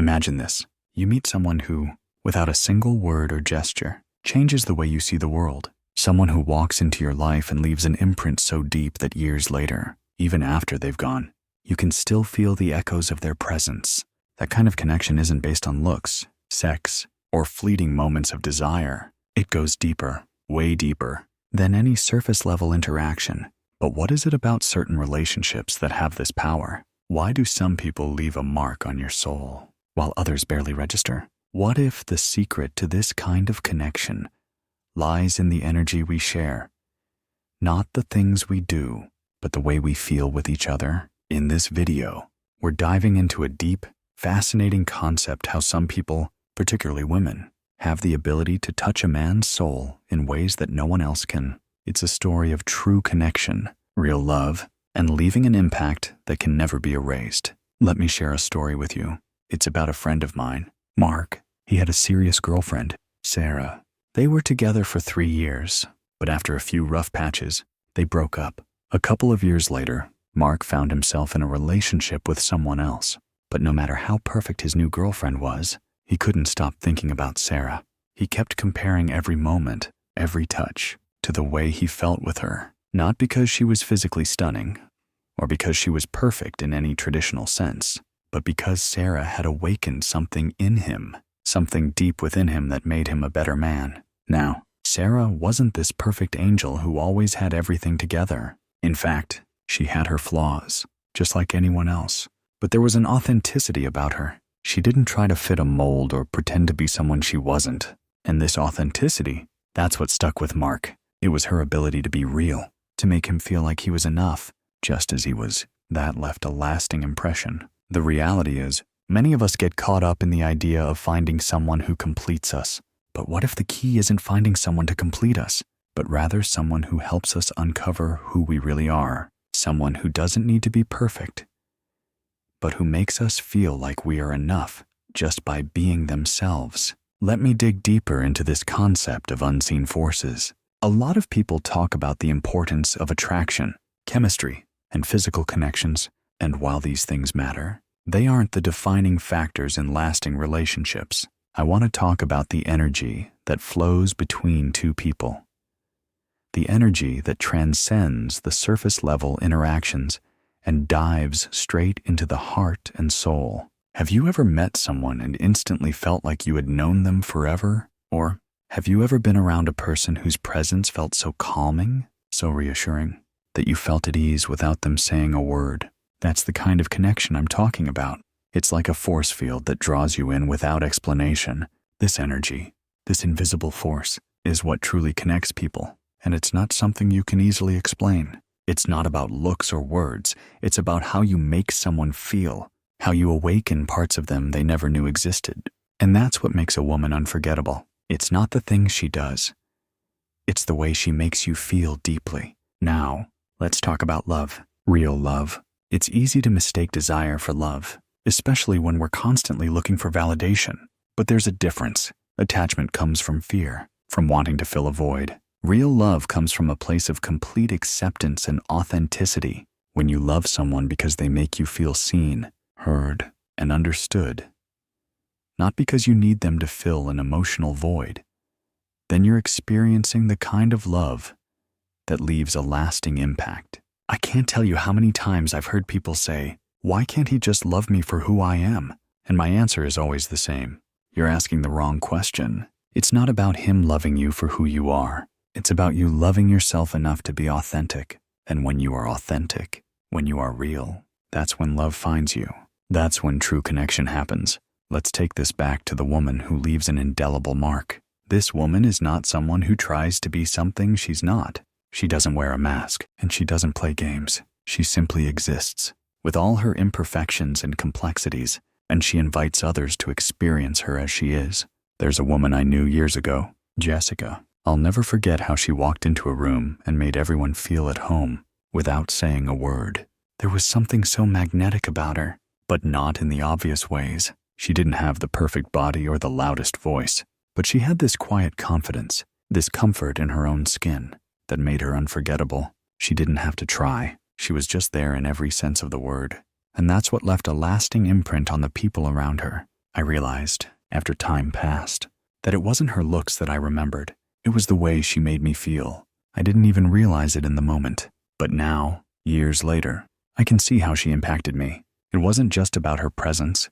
Imagine this. You meet someone who, without a single word or gesture, changes the way you see the world. Someone who walks into your life and leaves an imprint so deep that years later, even after they've gone, you can still feel the echoes of their presence. That kind of connection isn't based on looks, sex, or fleeting moments of desire. It goes deeper, way deeper, than any surface-level interaction. But what is it about certain relationships that have this power? Why do some people leave a mark on your soul, while others barely register? What if the secret to this kind of connection lies in the energy we share? Not the things we do, but the way we feel with each other. In this video, we're diving into a deep, fascinating concept: how some people, particularly women, have the ability to touch a man's soul in ways that no one else can. It's a story of true connection, real love, and leaving an impact that can never be erased. Let me share a story with you. It's about a friend of mine, Mark. He had a serious girlfriend, Sarah. They were together for 3 years, but after a few rough patches, they broke up. A couple of years later, Mark found himself in a relationship with someone else. But no matter how perfect his new girlfriend was, he couldn't stop thinking about Sarah. He kept comparing every moment, every touch, to the way he felt with her. Not because she was physically stunning, or because she was perfect in any traditional sense, but because Sarah had awakened something in him, something deep within him that made him a better man. Now, Sarah wasn't this perfect angel who always had everything together. In fact, she had her flaws, just like anyone else. But there was an authenticity about her. She didn't try to fit a mold or pretend to be someone she wasn't. And this authenticity, that's what stuck with Mark. It was her ability to be real, to make him feel like he was enough, just as he was. That left a lasting impression. The reality is, many of us get caught up in the idea of finding someone who completes us. But what if the key isn't finding someone to complete us, but rather someone who helps us uncover who we really are? Someone who doesn't need to be perfect, but who makes us feel like we are enough just by being themselves. Let me dig deeper into this concept of unseen forces. A lot of people talk about the importance of attraction, chemistry, and physical connections, and while these things matter, they aren't the defining factors in lasting relationships. I want to talk about the energy that flows between two people. The energy that transcends the surface-level interactions and dives straight into the heart and soul. Have you ever met someone and instantly felt like you had known them forever? Or have you ever been around a person whose presence felt so calming, so reassuring, that you felt at ease without them saying a word? That's the kind of connection I'm talking about. It's like a force field that draws you in without explanation. This energy, this invisible force, is what truly connects people. And it's not something you can easily explain. It's not about looks or words. It's about how you make someone feel, how you awaken parts of them they never knew existed. And that's what makes a woman unforgettable. It's not the things she does. It's the way she makes you feel deeply. Now, let's talk about love. Real love. It's easy to mistake desire for love, especially when we're constantly looking for validation. But there's a difference. Attachment comes from fear, from wanting to fill a void. Real love comes from a place of complete acceptance and authenticity. When you love someone because they make you feel seen, heard, and understood, not because you need them to fill an emotional void, then you're experiencing the kind of love that leaves a lasting impact. I can't tell you how many times I've heard people say, "Why can't he just love me for who I am?" And my answer is always the same. You're asking the wrong question. It's not about him loving you for who you are. It's about you loving yourself enough to be authentic. And when you are authentic, when you are real, that's when love finds you. That's when true connection happens. Let's take this back to the woman who leaves an indelible mark. This woman is not someone who tries to be something she's not. She doesn't wear a mask, and she doesn't play games. She simply exists, with all her imperfections and complexities, and she invites others to experience her as she is. There's a woman I knew years ago, Jessica. I'll never forget how she walked into a room and made everyone feel at home without saying a word. There was something so magnetic about her, but not in the obvious ways. She didn't have the perfect body or the loudest voice, but she had this quiet confidence, this comfort in her own skin that made her unforgettable. She didn't have to try. She was just there in every sense of the word. And that's what left a lasting imprint on the people around her. I realized, after time passed, that it wasn't her looks that I remembered. It was the way she made me feel. I didn't even realize it in the moment. But now, years later, I can see how she impacted me. It wasn't just about her presence.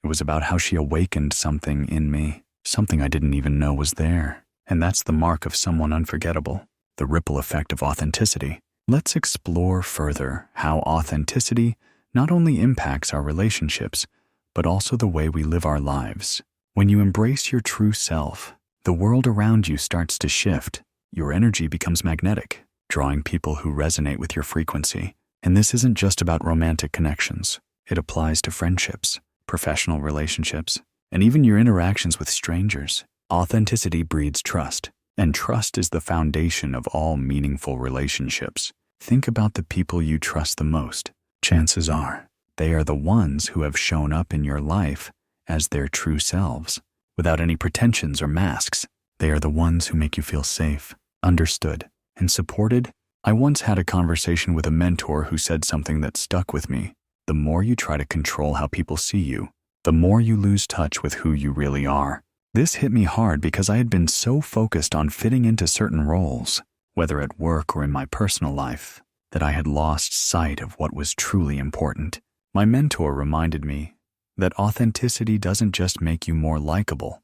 It was about how she awakened something in me, something I didn't even know was there. And that's the mark of someone unforgettable, the ripple effect of authenticity. Let's explore further how authenticity not only impacts our relationships, but also the way we live our lives. When you embrace your true self, the world around you starts to shift. Your energy becomes magnetic, drawing people who resonate with your frequency. And this isn't just about romantic connections. It applies to friendships, professional relationships, and even your interactions with strangers. Authenticity breeds trust, and trust is the foundation of all meaningful relationships. Think about the people you trust the most. Chances are, they are the ones who have shown up in your life as their true selves, without any pretensions or masks. They are the ones who make you feel safe, understood, and supported. I once had a conversation with a mentor who said something that stuck with me. The more you try to control how people see you, the more you lose touch with who you really are. This hit me hard because I had been so focused on fitting into certain roles, whether at work or in my personal life, that I had lost sight of what was truly important. My mentor reminded me that authenticity doesn't just make you more likable.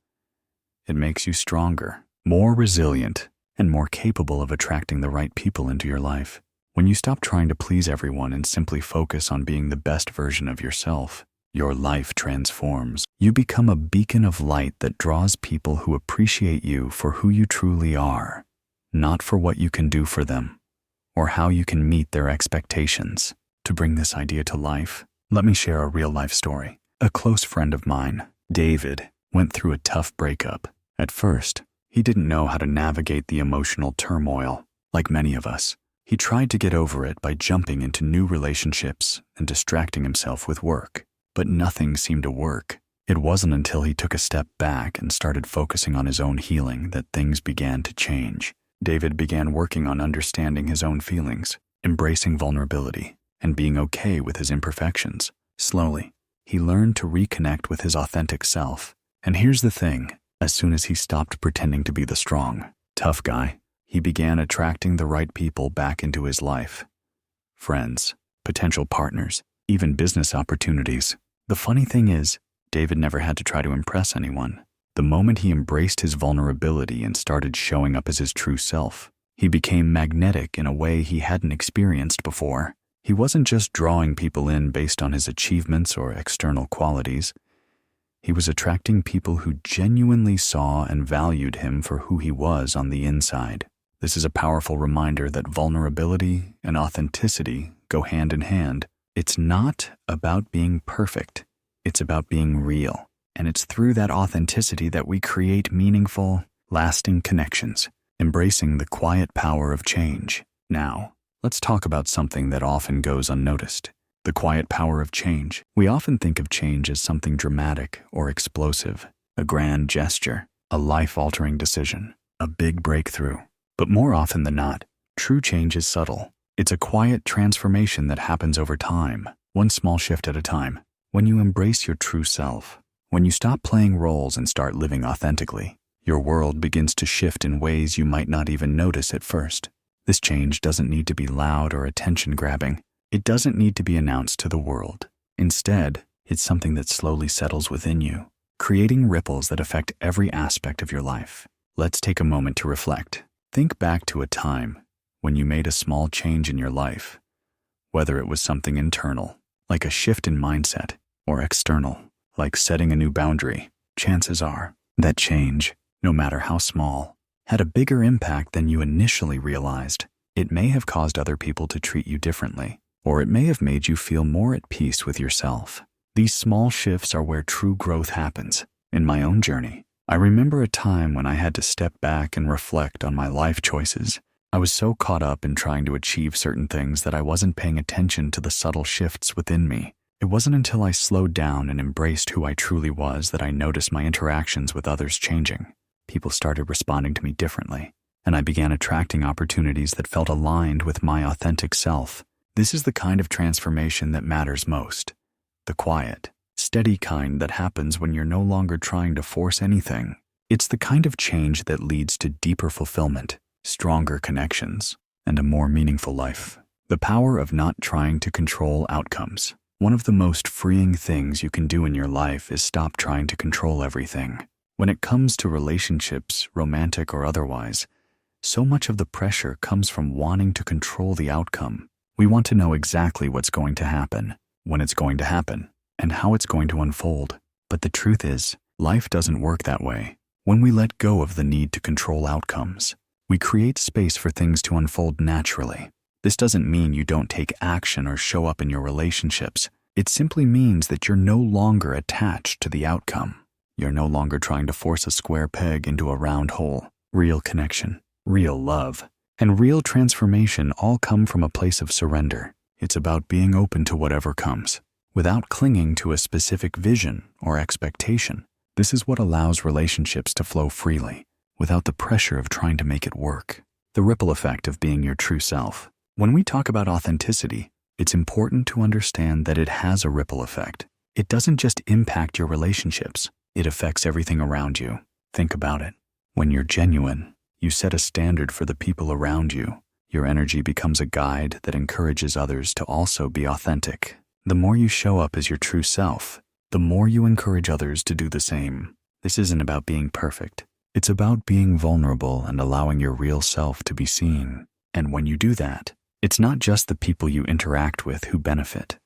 It makes you stronger, more resilient, and more capable of attracting the right people into your life. When you stop trying to please everyone and simply focus on being the best version of yourself, your life transforms. You become a beacon of light that draws people who appreciate you for who you truly are, not for what you can do for them or how you can meet their expectations. To bring this idea to life, let me share a real-life story. A close friend of mine, David, went through a tough breakup. At first, he didn't know how to navigate the emotional turmoil. Like many of us, he tried to get over it by jumping into new relationships and distracting himself with work. But nothing seemed to work. It wasn't until he took a step back and started focusing on his own healing that things began to change. David began working on understanding his own feelings, embracing vulnerability, and being okay with his imperfections. Slowly, he learned to reconnect with his authentic self. And here's the thing, as soon as he stopped pretending to be the strong, tough guy, he began attracting the right people back into his life. Friends, potential partners, even business opportunities. The funny thing is, David never had to try to impress anyone. The moment he embraced his vulnerability and started showing up as his true self, he became magnetic in a way he hadn't experienced before. He wasn't just drawing people in based on his achievements or external qualities. He was attracting people who genuinely saw and valued him for who he was on the inside. This is a powerful reminder that vulnerability and authenticity go hand in hand. It's not about being perfect. It's about being real. And it's through that authenticity that we create meaningful, lasting connections, embracing the quiet power of change. Now, let's talk about something that often goes unnoticed. The quiet power of change. We often think of change as something dramatic or explosive, a grand gesture, a life-altering decision, a big breakthrough. But more often than not, true change is subtle. It's a quiet transformation that happens over time, one small shift at a time. When you embrace your true self, when you stop playing roles and start living authentically, your world begins to shift in ways you might not even notice at first. This change doesn't need to be loud or attention-grabbing. It doesn't need to be announced to the world. Instead, it's something that slowly settles within you, creating ripples that affect every aspect of your life. Let's take a moment to reflect. Think back to a time when you made a small change in your life, whether it was something internal, like a shift in mindset, or external, like setting a new boundary. Chances are that change, no matter how small, had a bigger impact than you initially realized. It may have caused other people to treat you differently, or it may have made you feel more at peace with yourself. These small shifts are where true growth happens. In my own journey, I remember a time when I had to step back and reflect on my life choices. I was so caught up in trying to achieve certain things that I wasn't paying attention to the subtle shifts within me. It wasn't until I slowed down and embraced who I truly was that I noticed my interactions with others changing. People started responding to me differently, and I began attracting opportunities that felt aligned with my authentic self. This is the kind of transformation that matters most. The quiet, steady kind that happens when you're no longer trying to force anything. It's the kind of change that leads to deeper fulfillment, stronger connections, and a more meaningful life. The power of not trying to control outcomes. One of the most freeing things you can do in your life is stop trying to control everything. When it comes to relationships, romantic or otherwise, so much of the pressure comes from wanting to control the outcome. We want to know exactly what's going to happen, when it's going to happen, and how it's going to unfold. But the truth is, life doesn't work that way. When we let go of the need to control outcomes, we create space for things to unfold naturally. This doesn't mean you don't take action or show up in your relationships. It simply means that you're no longer attached to the outcome. You're no longer trying to force a square peg into a round hole. Real connection, real love, and real transformation all come from a place of surrender. It's about being open to whatever comes, without clinging to a specific vision or expectation. This is what allows relationships to flow freely, without the pressure of trying to make it work. The ripple effect of being your true self. When we talk about authenticity, it's important to understand that it has a ripple effect. It doesn't just impact your relationships, it affects everything around you. Think about it. When you're genuine, you set a standard for the people around you. Your energy becomes a guide that encourages others to also be authentic. The more you show up as your true self, the more you encourage others to do the same. This isn't about being perfect. It's about being vulnerable and allowing your real self to be seen. And when you do that, it's not just the people you interact with who benefit.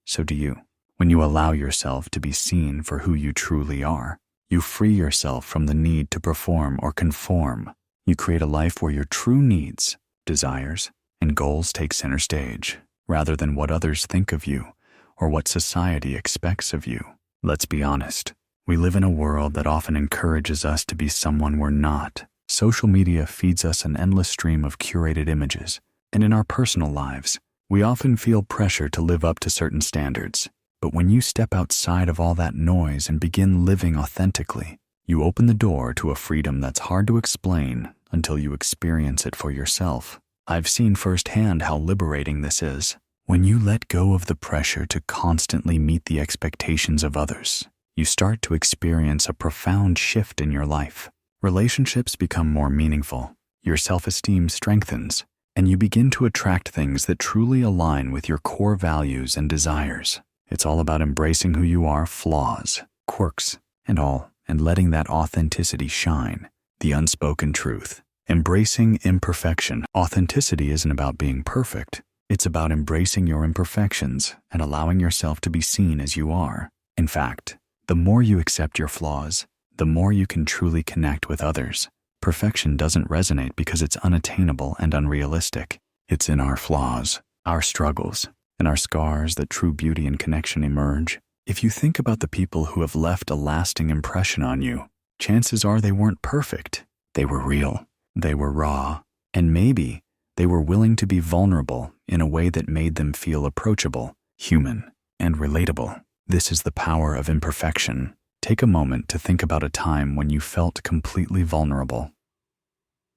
So do you. When you allow yourself to be seen for who you truly are, you free yourself from the need to perform or conform. You create a life where your true needs, desires, and goals take center stage, rather than what others think of you or what society expects of you. Let's be honest. We live in a world that often encourages us to be someone we're not. Social media feeds us an endless stream of curated images, and in our personal lives, we often feel pressure to live up to certain standards. But when you step outside of all that noise and begin living authentically, you open the door to a freedom that's hard to explain until you experience it for yourself. I've seen firsthand how liberating this is. When you let go of the pressure to constantly meet the expectations of others, you start to experience a profound shift in your life. Relationships become more meaningful, your self-esteem strengthens, and you begin to attract things that truly align with your core values and desires. It's all about embracing who you are, flaws, quirks, and all, and letting that authenticity shine. The unspoken truth. Embracing imperfection. Authenticity isn't about being perfect. It's about embracing your imperfections and allowing yourself to be seen as you are. In fact, the more you accept your flaws, the more you can truly connect with others. Perfection doesn't resonate because it's unattainable and unrealistic. It's in our flaws, our struggles, and our scars that true beauty and connection emerge. If you think about the people who have left a lasting impression on you, chances are they weren't perfect. They were real, they were raw, and maybe they were willing to be vulnerable in a way that made them feel approachable, human, and relatable. This is the power of imperfection. Take a moment to think about a time when you felt completely vulnerable.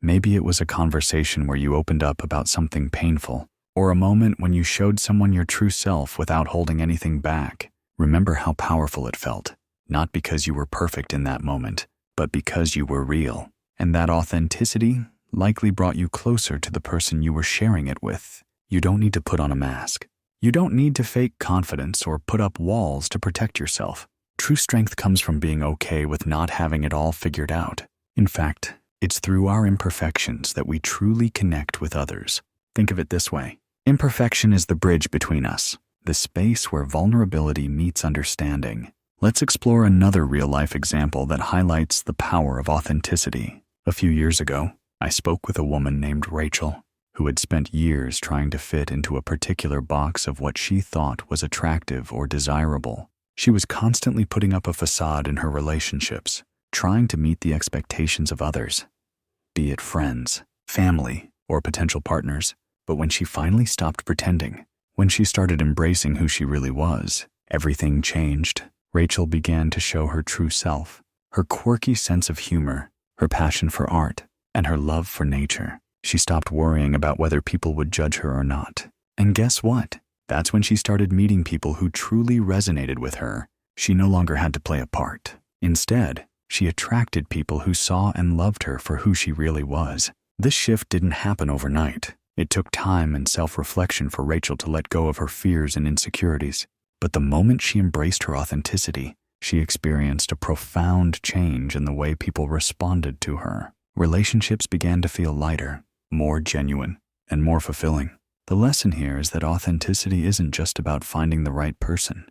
Maybe it was a conversation where you opened up about something painful, or a moment when you showed someone your true self without holding anything back. Remember how powerful it felt, not because you were perfect in that moment, but because you were real. And that authenticity likely brought you closer to the person you were sharing it with. You don't need to put on a mask. You don't need to fake confidence or put up walls to protect yourself. True strength comes from being okay with not having it all figured out. In fact, it's through our imperfections that we truly connect with others. Think of it this way. Imperfection is the bridge between us, the space where vulnerability meets understanding. Let's explore another real-life example that highlights the power of authenticity. A few years ago, I spoke with a woman named Rachel, who had spent years trying to fit into a particular box of what she thought was attractive or desirable. She was constantly putting up a facade in her relationships, trying to meet the expectations of others, be it friends, family, or potential partners. But when she finally stopped pretending, when she started embracing who she really was, everything changed. Rachel began to show her true self, her quirky sense of humor, her passion for art, and her love for nature. She stopped worrying about whether people would judge her or not. And guess what? That's when she started meeting people who truly resonated with her. She no longer had to play a part. Instead, she attracted people who saw and loved her for who she really was. This shift didn't happen overnight. It took time and self-reflection for Rachel to let go of her fears and insecurities. But the moment she embraced her authenticity, she experienced a profound change in the way people responded to her. Relationships began to feel lighter, more genuine, and more fulfilling. The lesson here is that authenticity isn't just about finding the right person.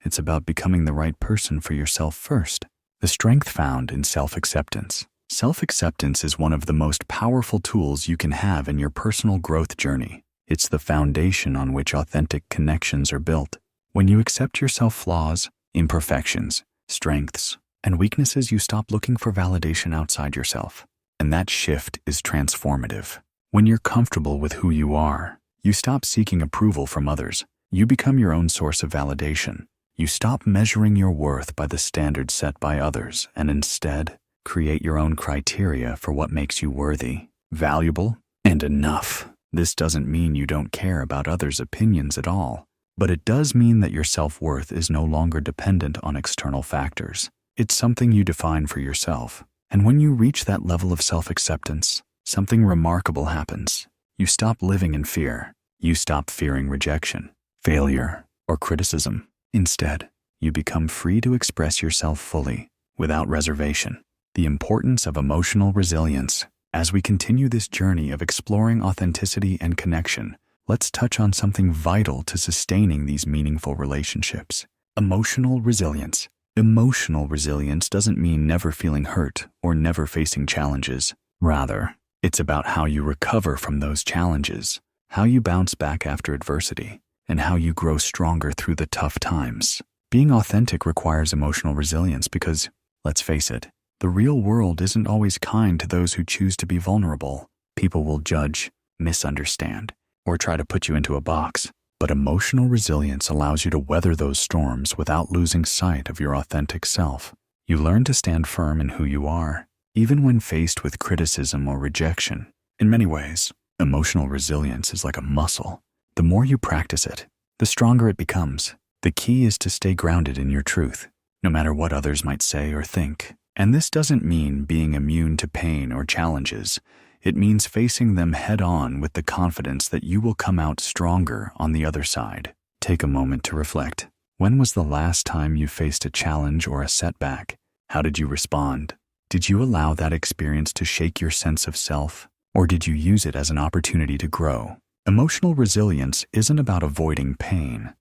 It's about becoming the right person for yourself first. The strength found in self-acceptance. Self-acceptance is one of the most powerful tools you can have in your personal growth journey. It's the foundation on which authentic connections are built. When you accept your flaws, imperfections, strengths, and weaknesses, you stop looking for validation outside yourself. And that shift is transformative. When you're comfortable with who you are, you stop seeking approval from others. You become your own source of validation. You stop measuring your worth by the standards set by others and instead create your own criteria for what makes you worthy, valuable, and enough. This doesn't mean you don't care about others' opinions at all, but it does mean that your self-worth is no longer dependent on external factors. It's something you define for yourself. And when you reach that level of self-acceptance, something remarkable happens. You stop living in fear. You stop fearing rejection, failure, or criticism. Instead, you become free to express yourself fully, without reservation. The importance of emotional resilience. As we continue this journey of exploring authenticity and connection, let's touch on something vital to sustaining these meaningful relationships. Emotional resilience. Emotional resilience doesn't mean never feeling hurt or never facing challenges. Rather, it's about how you recover from those challenges, how you bounce back after adversity, and how you grow stronger through the tough times. Being authentic requires emotional resilience because, let's face it, the real world isn't always kind to those who choose to be vulnerable. People will judge, misunderstand, or try to put you into a box. But emotional resilience allows you to weather those storms without losing sight of your authentic self. You learn to stand firm in who you are, even when faced with criticism or rejection. In many ways, emotional resilience is like a muscle. The more you practice it, the stronger it becomes. The key is to stay grounded in your truth, no matter what others might say or think. And this doesn't mean being immune to pain or challenges. It means facing them head-on with the confidence that you will come out stronger on the other side. Take a moment to reflect. When was the last time you faced a challenge or a setback? How did you respond? Did you allow that experience to shake your sense of self, or did you use it as an opportunity to grow? Emotional resilience isn't about avoiding pain.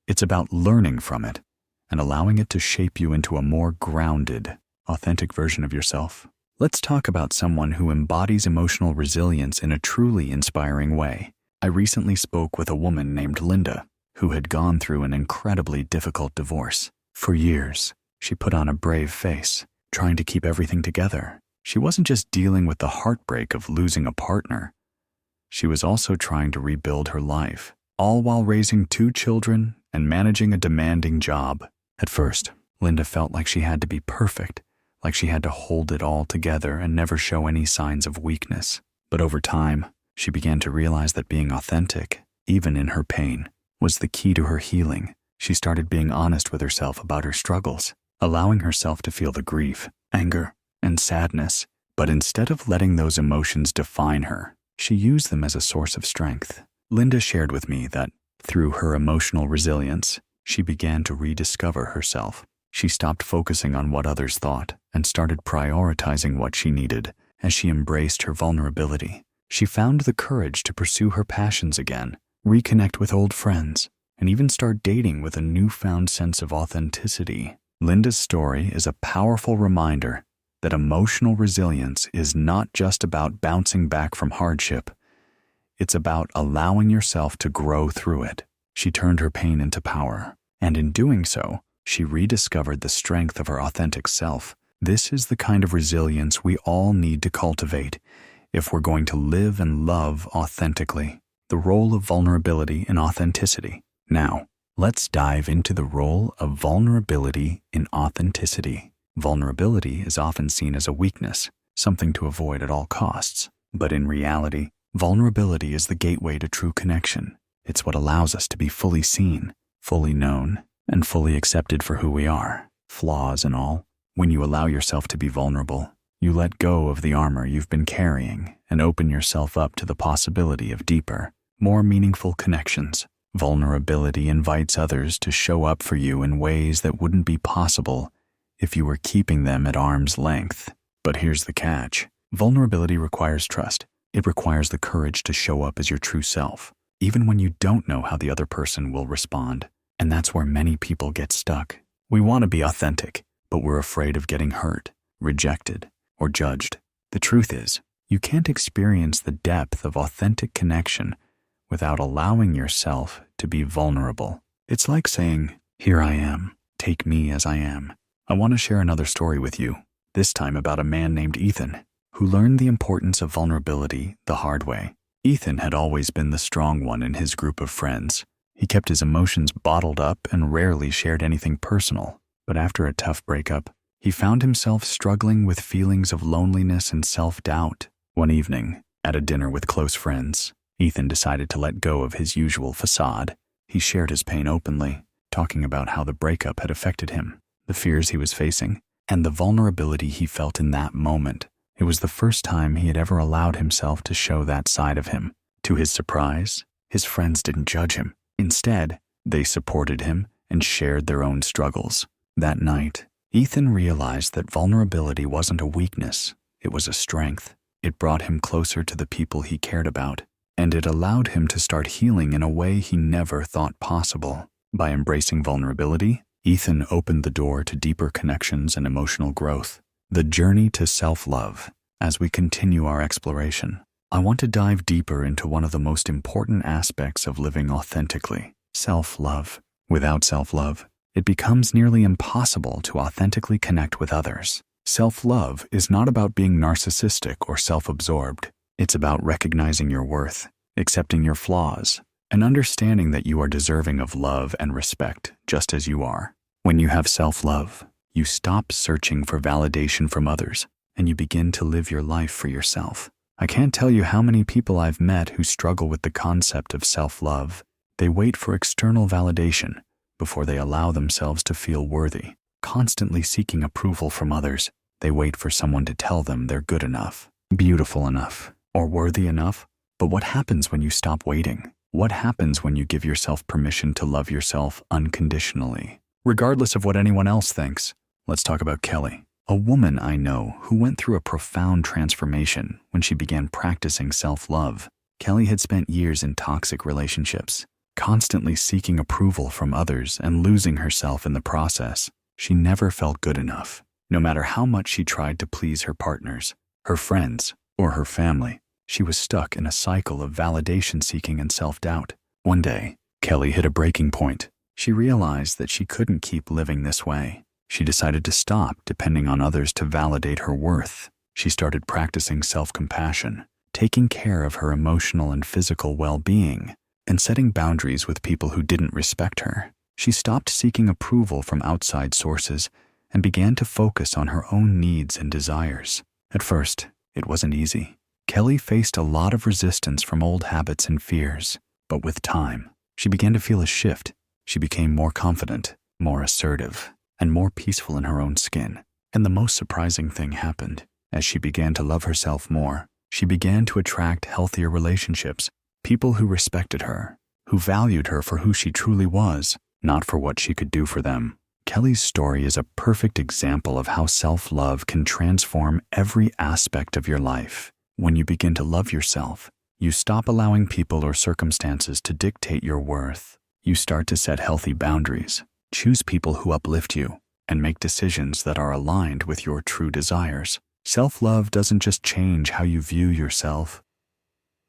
It's about learning from it and allowing it to shape you into a more grounded, authentic version of yourself. Let's talk about someone who embodies emotional resilience in a truly inspiring way. I recently spoke with a woman named Linda, who had gone through an incredibly difficult divorce. For years, she put on a brave face, trying to keep everything together. She wasn't just dealing with the heartbreak of losing a partner. She was also trying to rebuild her life, all while raising 2 children and managing a demanding job. At first, Linda felt like she had to be perfect, like she had to hold it all together and never show any signs of weakness. But over time, she began to realize that being authentic, even in her pain, was the key to her healing. She started being honest with herself about her struggles, allowing herself to feel the grief, anger, and sadness. But instead of letting those emotions define her, she used them as a source of strength. Linda shared with me that, through her emotional resilience, she began to rediscover herself. She stopped focusing on what others thought and started prioritizing what she needed. As she embraced her vulnerability, she found the courage to pursue her passions again, reconnect with old friends, and even start dating with a newfound sense of authenticity. Linda's story is a powerful reminder that emotional resilience is not just about bouncing back from hardship. It's about allowing yourself to grow through it. She turned her pain into power, and in doing so, she rediscovered the strength of her authentic self. This is the kind of resilience we all need to cultivate if we're going to live and love authentically. The role of vulnerability and authenticity. Now, let's dive into the role of vulnerability in authenticity. Vulnerability is often seen as a weakness, something to avoid at all costs. But in reality, vulnerability is the gateway to true connection. It's what allows us to be fully seen, fully known, and fully accepted for who we are, flaws and all. When you allow yourself to be vulnerable, you let go of the armor you've been carrying and open yourself up to the possibility of deeper, more meaningful connections. Vulnerability invites others to show up for you in ways that wouldn't be possible if you were keeping them at arm's length. But here's the catch. Vulnerability requires trust. It requires the courage to show up as your true self, even when you don't know how the other person will respond. And that's where many people get stuck. We want to be authentic, but we're afraid of getting hurt, rejected, or judged. The truth is, you can't experience the depth of authentic connection without allowing yourself to be vulnerable. It's like saying, "Here I am, take me as I am." I want to share another story with you, this time about a man named Ethan, who learned the importance of vulnerability the hard way. Ethan had always been the strong one in his group of friends. He kept his emotions bottled up and rarely shared anything personal. But after a tough breakup, he found himself struggling with feelings of loneliness and self-doubt. One evening, at a dinner with close friends, Ethan decided to let go of his usual facade. He shared his pain openly, talking about how the breakup had affected him, the fears he was facing, and the vulnerability he felt in that moment. It was the first time he had ever allowed himself to show that side of him. To his surprise, his friends didn't judge him. Instead, they supported him and shared their own struggles. That night, Ethan realized that vulnerability wasn't a weakness, it was a strength. It brought him closer to the people he cared about, and it allowed him to start healing in a way he never thought possible. By embracing vulnerability, Ethan opened the door to deeper connections and emotional growth. The journey to self-love. As we continue our exploration, I want to dive deeper into one of the most important aspects of living authentically: self-love. Without self-love, it becomes nearly impossible to authentically connect with others. Self-love is not about being narcissistic or self-absorbed. It's about recognizing your worth, accepting your flaws, and understanding that you are deserving of love and respect just as you are. When you have self-love, you stop searching for validation from others, and you begin to live your life for yourself. I can't tell you how many people I've met who struggle with the concept of self-love. They wait for external validation before they allow themselves to feel worthy, constantly seeking approval from others. They wait for someone to tell them they're good enough, beautiful enough, or worthy enough. But what happens when you stop waiting? What happens when you give yourself permission to love yourself unconditionally, regardless of what anyone else thinks? Let's talk about Kelly, a woman I know who went through a profound transformation when she began practicing self-love. Kelly had spent years in toxic relationships, constantly seeking approval from others and losing herself in the process. She never felt good enough, no matter how much she tried to please her partners, her friends, or her family. She was stuck in a cycle of validation seeking and self-doubt. One day, Kelly hit a breaking point. She realized that she couldn't keep living this way. She decided to stop depending on others to validate her worth. She started practicing self-compassion, taking care of her emotional and physical well-being, and setting boundaries with people who didn't respect her. She stopped seeking approval from outside sources and began to focus on her own needs and desires. At first, it wasn't easy. Kelly faced a lot of resistance from old habits and fears, but with time, she began to feel a shift. She became more confident, more assertive, and more peaceful in her own skin. And the most surprising thing happened. As she began to love herself more, she began to attract healthier relationships, people who respected her, who valued her for who she truly was, not for what she could do for them. Kelly's story is a perfect example of how self-love can transform every aspect of your life. When you begin to love yourself, you stop allowing people or circumstances to dictate your worth. You start to set healthy boundaries, choose people who uplift you, and make decisions that are aligned with your true desires. Self-love doesn't just change how you view yourself.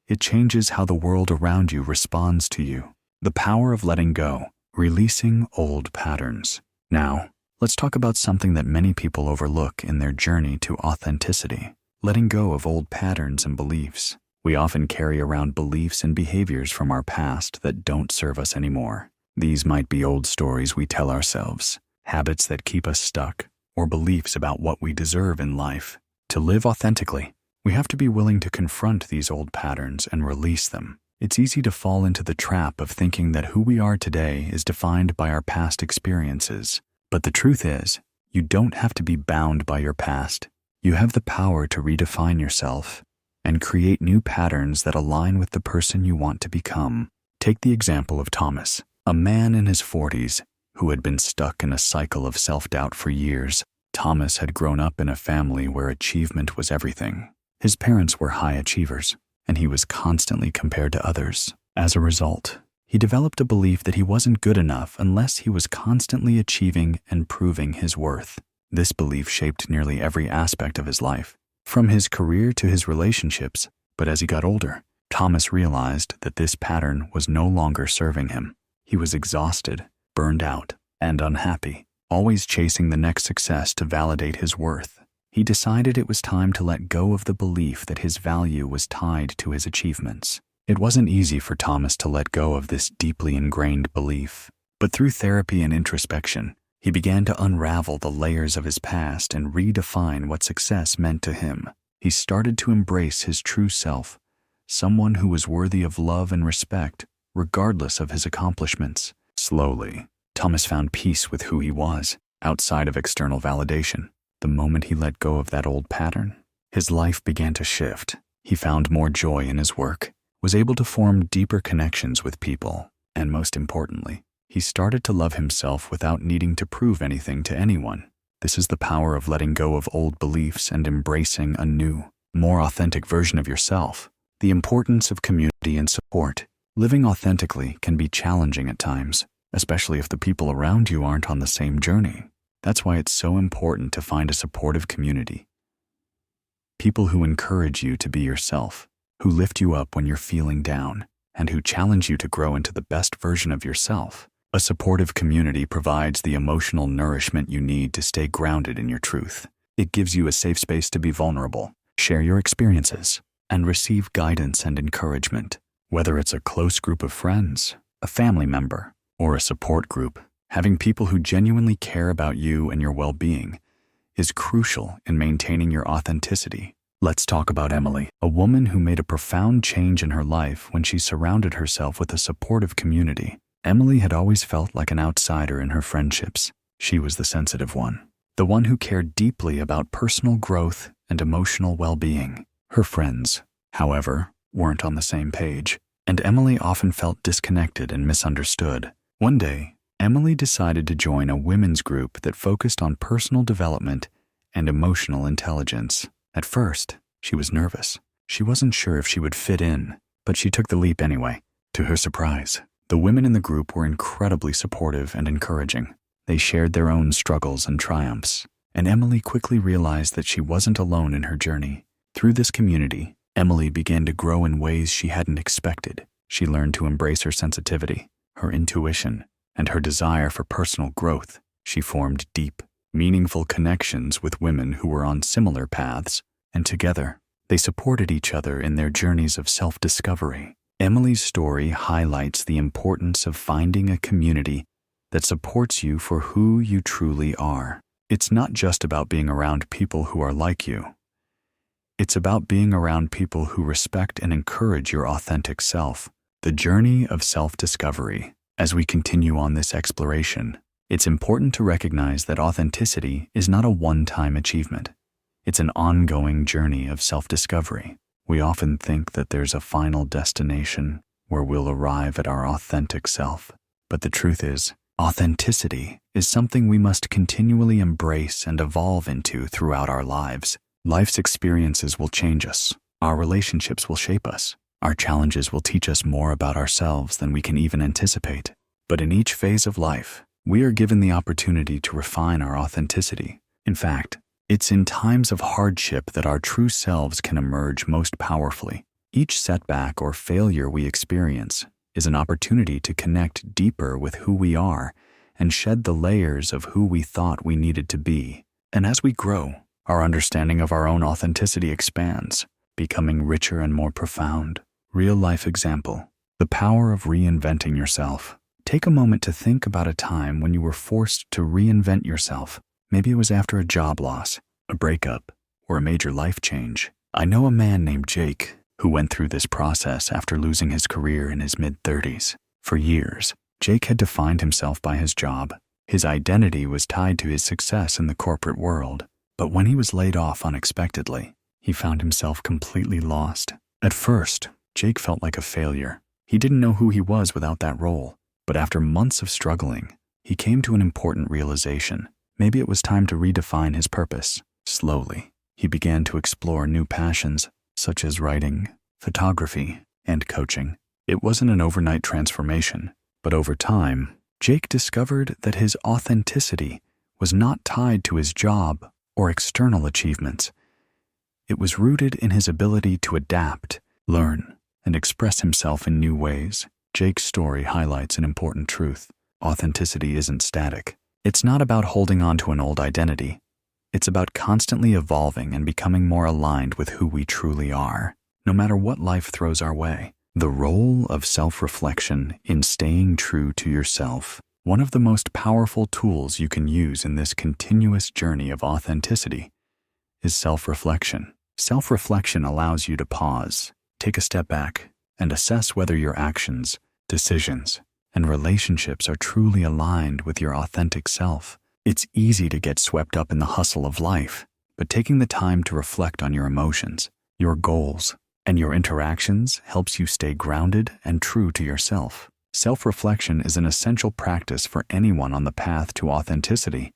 It changes how the world around you responds to you. The power of letting go, releasing old patterns. Now, let's talk about something that many people overlook in their journey to authenticity: letting go of old patterns and beliefs. We often carry around beliefs and behaviors from our past that don't serve us anymore. These might be old stories we tell ourselves, habits that keep us stuck, or beliefs about what we deserve in life. To live authentically, we have to be willing to confront these old patterns and release them. It's easy to fall into the trap of thinking that who we are today is defined by our past experiences. But the truth is, you don't have to be bound by your past. You have the power to redefine yourself and create new patterns that align with the person you want to become. Take the example of Thomas, a man in his 40s who had been stuck in a cycle of self-doubt for years. Thomas had grown up in a family where achievement was everything. His parents were high achievers, and he was constantly compared to others. As a result, he developed a belief that he wasn't good enough unless he was constantly achieving and proving his worth. This belief shaped nearly every aspect of his life, from his career to his relationships. But as he got older, Thomas realized that this pattern was no longer serving him. He was exhausted, burned out, and unhappy, always chasing the next success to validate his worth. He decided it was time to let go of the belief that his value was tied to his achievements. It wasn't easy for Thomas to let go of this deeply ingrained belief, but through therapy and introspection, he began to unravel the layers of his past and redefine what success meant to him. He started to embrace his true self, someone who was worthy of love and respect, regardless of his accomplishments. Slowly, Thomas found peace with who he was, outside of external validation. The moment he let go of that old pattern, his life began to shift. He found more joy in his work, was able to form deeper connections with people, and most importantly, he started to love himself without needing to prove anything to anyone. This is the power of letting go of old beliefs and embracing a new, more authentic version of yourself. The importance of community and support. Living authentically can be challenging at times, especially if the people around you aren't on the same journey. That's why it's so important to find a supportive community. People who encourage you to be yourself, who lift you up when you're feeling down, and who challenge you to grow into the best version of yourself. A supportive community provides the emotional nourishment you need to stay grounded in your truth. It gives you a safe space to be vulnerable, share your experiences, and receive guidance and encouragement. Whether it's a close group of friends, a family member, or a support group, having people who genuinely care about you and your well-being is crucial in maintaining your authenticity. Let's talk about Emily, a woman who made a profound change in her life when she surrounded herself with a supportive community. Emily had always felt like an outsider in her friendships. She was the sensitive one, the one who cared deeply about personal growth and emotional well-being. Her friends, however, weren't on the same page, and Emily often felt disconnected and misunderstood. One day, Emily decided to join a women's group that focused on personal development and emotional intelligence. At first, she was nervous. She wasn't sure if she would fit in, but she took the leap anyway. To her surprise, the women in the group were incredibly supportive and encouraging. They shared their own struggles and triumphs, and Emily quickly realized that she wasn't alone in her journey. Through this community, Emily began to grow in ways she hadn't expected. She learned to embrace her sensitivity, her intuition, and her desire for personal growth. She formed deep, meaningful connections with women who were on similar paths, and together, they supported each other in their journeys of self-discovery. Emily's story highlights the importance of finding a community that supports you for who you truly are. It's not just about being around people who are like you. It's about being around people who respect and encourage your authentic self. The journey of self-discovery. As we continue on this exploration, it's important to recognize that authenticity is not a one-time achievement. It's an ongoing journey of self-discovery. We often think that there's a final destination where we'll arrive at our authentic self. But the truth is, authenticity is something we must continually embrace and evolve into throughout our lives. Life's experiences will change us. Our relationships will shape us. Our challenges will teach us more about ourselves than we can even anticipate. But in each phase of life, we are given the opportunity to refine our authenticity. In fact, it's in times of hardship that our true selves can emerge most powerfully. Each setback or failure we experience is an opportunity to connect deeper with who we are and shed the layers of who we thought we needed to be. And as we grow, our understanding of our own authenticity expands, becoming richer and more profound. Real-life example: the power of reinventing yourself. Take a moment to think about a time when you were forced to reinvent yourself. Maybe it was after a job loss, a breakup, or a major life change. I know a man named Jake who went through this process after losing his career in his mid-30s. For years, Jake had defined himself by his job. His identity was tied to his success in the corporate world. But when he was laid off unexpectedly, he found himself completely lost. At first, Jake felt like a failure. He didn't know who he was without that role. But after months of struggling, he came to an important realization. Maybe it was time to redefine his purpose. Slowly, he began to explore new passions, such as writing, photography, and coaching. It wasn't an overnight transformation, but over time, Jake discovered that his authenticity was not tied to his job or external achievements. It was rooted in his ability to adapt, learn, and express himself in new ways. Jake's story highlights an important truth. Authenticity isn't static. It's not about holding on to an old identity. It's about constantly evolving and becoming more aligned with who we truly are, no matter what life throws our way. The role of self-reflection in staying true to yourself, one of the most powerful tools you can use in this continuous journey of authenticity, is self-reflection. Self-reflection allows you to pause, take a step back, and assess whether your actions, decisions, and relationships are truly aligned with your authentic self. It's easy to get swept up in the hustle of life, but taking the time to reflect on your emotions, your goals, and your interactions helps you stay grounded and true to yourself. Self-reflection is an essential practice for anyone on the path to authenticity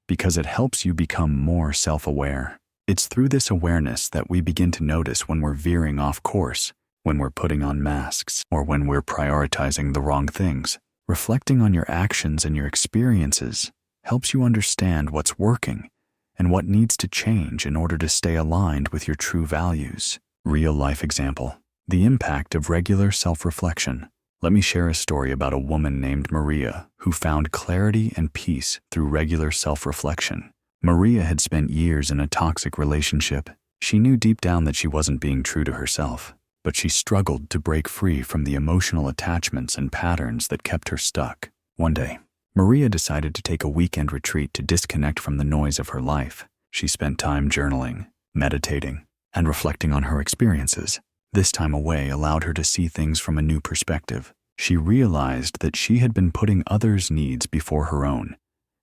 because it helps you become more self-aware. It's through this awareness that we begin to notice when we're veering off course, when we're putting on masks, or when we're prioritizing the wrong things. Reflecting on your actions and your experiences helps you understand what's working and what needs to change in order to stay aligned with your true values. Real-life example. The impact of regular self-reflection. Let me share a story about a woman named Maria who found clarity and peace through regular self-reflection. Maria had spent years in a toxic relationship. She knew deep down that she wasn't being true to herself, but she struggled to break free from the emotional attachments and patterns that kept her stuck. One day, Maria decided to take a weekend retreat to disconnect from the noise of her life. She spent time journaling, meditating, and reflecting on her experiences. This time away allowed her to see things from a new perspective. She realized that she had been putting others' needs before her own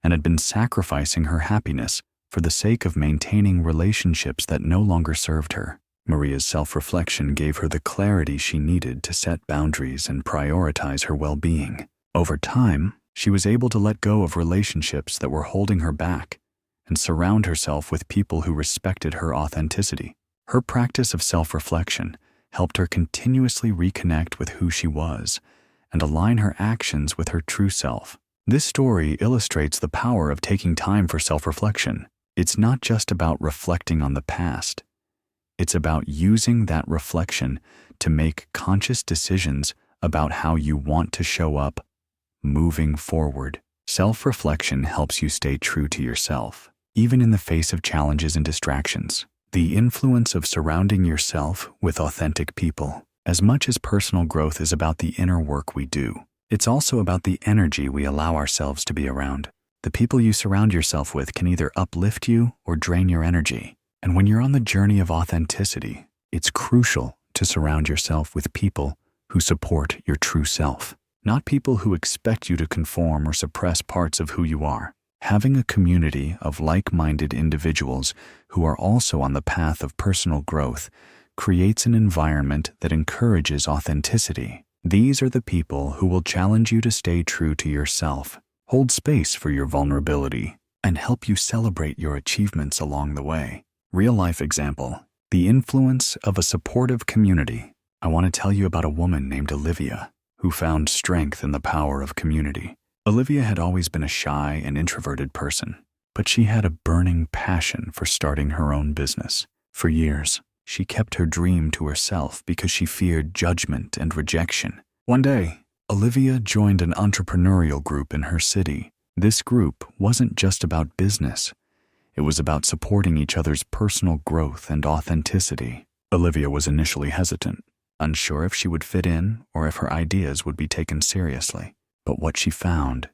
and had been sacrificing her happiness for the sake of maintaining relationships that no longer served her. Maria's self-reflection gave her the clarity she needed to set boundaries and prioritize her well-being. Over time, she was able to let go of relationships that were holding her back and surround herself with people who respected her authenticity. Her practice of self-reflection helped her continuously reconnect with who she was and align her actions with her true self. This story illustrates the power of taking time for self-reflection. It's not just about reflecting on the past. It's about using that reflection to make conscious decisions about how you want to show up moving forward. Self-reflection helps you stay true to yourself, even in the face of challenges and distractions. The influence of surrounding yourself with authentic people. As much as personal growth is about the inner work we do, it's also about the energy we allow ourselves to be around. The people you surround yourself with can either uplift you or drain your energy. And when you're on the journey of authenticity, it's crucial to surround yourself with people who support your true self, not people who expect you to conform or suppress parts of who you are. Having a community of like-minded individuals who are also on the path of personal growth creates an environment that encourages authenticity. These are the people who will challenge you to stay true to yourself, hold space for your vulnerability, and help you celebrate your achievements along the way. Real-life example. The influence of a supportive community. I want to tell you about a woman named Olivia who found strength in the power of community. Olivia had always been a shy and introverted person, but she had a burning passion for starting her own business. For years, she kept her dream to herself because she feared judgment and rejection. One day, Olivia joined an entrepreneurial group in her city. This group wasn't just about business. It was about supporting each other's personal growth and authenticity. Olivia was initially hesitant, unsure if she would fit in or if her ideas would be taken seriously. But what she found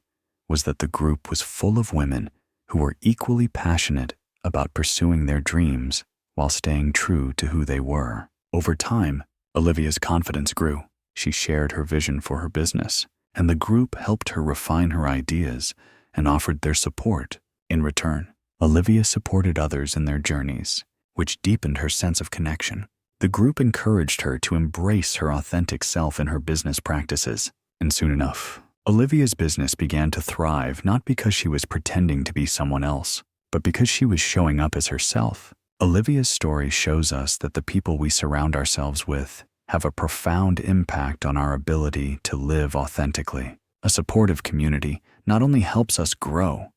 was that the group was full of women who were equally passionate about pursuing their dreams while staying true to who they were. Over time, Olivia's confidence grew. She shared her vision for her business, and the group helped her refine her ideas and offered their support. In return, Olivia supported others in their journeys, which deepened her sense of connection. The group encouraged her to embrace her authentic self in her business practices, and soon enough, Olivia's business began to thrive not because she was pretending to be someone else, but because she was showing up as herself. Olivia's story shows us that the people we surround ourselves with have a profound impact on our ability to live authentically. A supportive community not only helps us grow,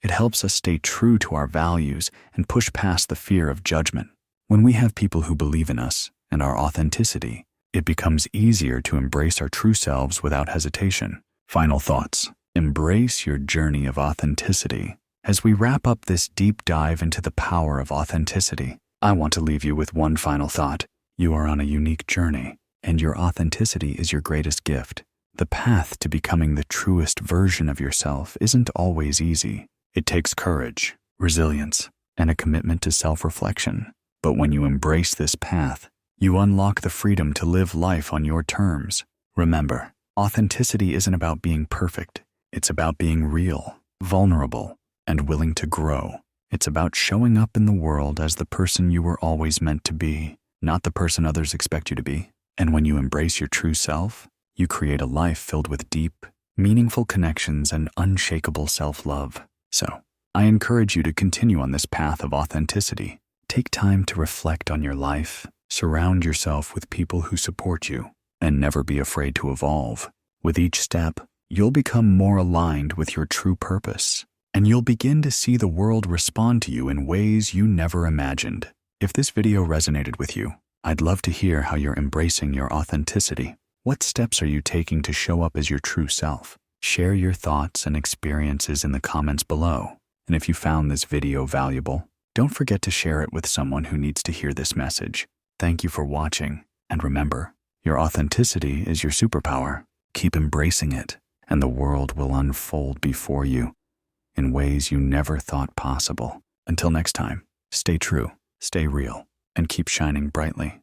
it helps us stay true to our values and push past the fear of judgment. When we have people who believe in us and our authenticity, it becomes easier to embrace our true selves without hesitation. Final thoughts. Embrace your journey of authenticity. As we wrap up this deep dive into the power of authenticity, I want to leave you with one final thought. You are on a unique journey, and your authenticity is your greatest gift. The path to becoming the truest version of yourself isn't always easy. It takes courage, resilience, and a commitment to self-reflection. But when you embrace this path, you unlock the freedom to live life on your terms. Remember, authenticity isn't about being perfect. It's about being real, vulnerable, and willing to grow. It's about showing up in the world as the person you were always meant to be, not the person others expect you to be. And when you embrace your true self, you create a life filled with deep, meaningful connections and unshakable self-love. So, I encourage you to continue on this path of authenticity. Take time to reflect on your life, surround yourself with people who support you, and never be afraid to evolve. With each step, you'll become more aligned with your true purpose, and you'll begin to see the world respond to you in ways you never imagined. If this video resonated with you, I'd love to hear how you're embracing your authenticity. What steps are you taking to show up as your true self? Share your thoughts and experiences in the comments below. And if you found this video valuable, don't forget to share it with someone who needs to hear this message. Thank you for watching, and remember, your authenticity is your superpower. Keep embracing it, and the world will unfold before you in ways you never thought possible. Until next time, stay true, stay real, and keep shining brightly.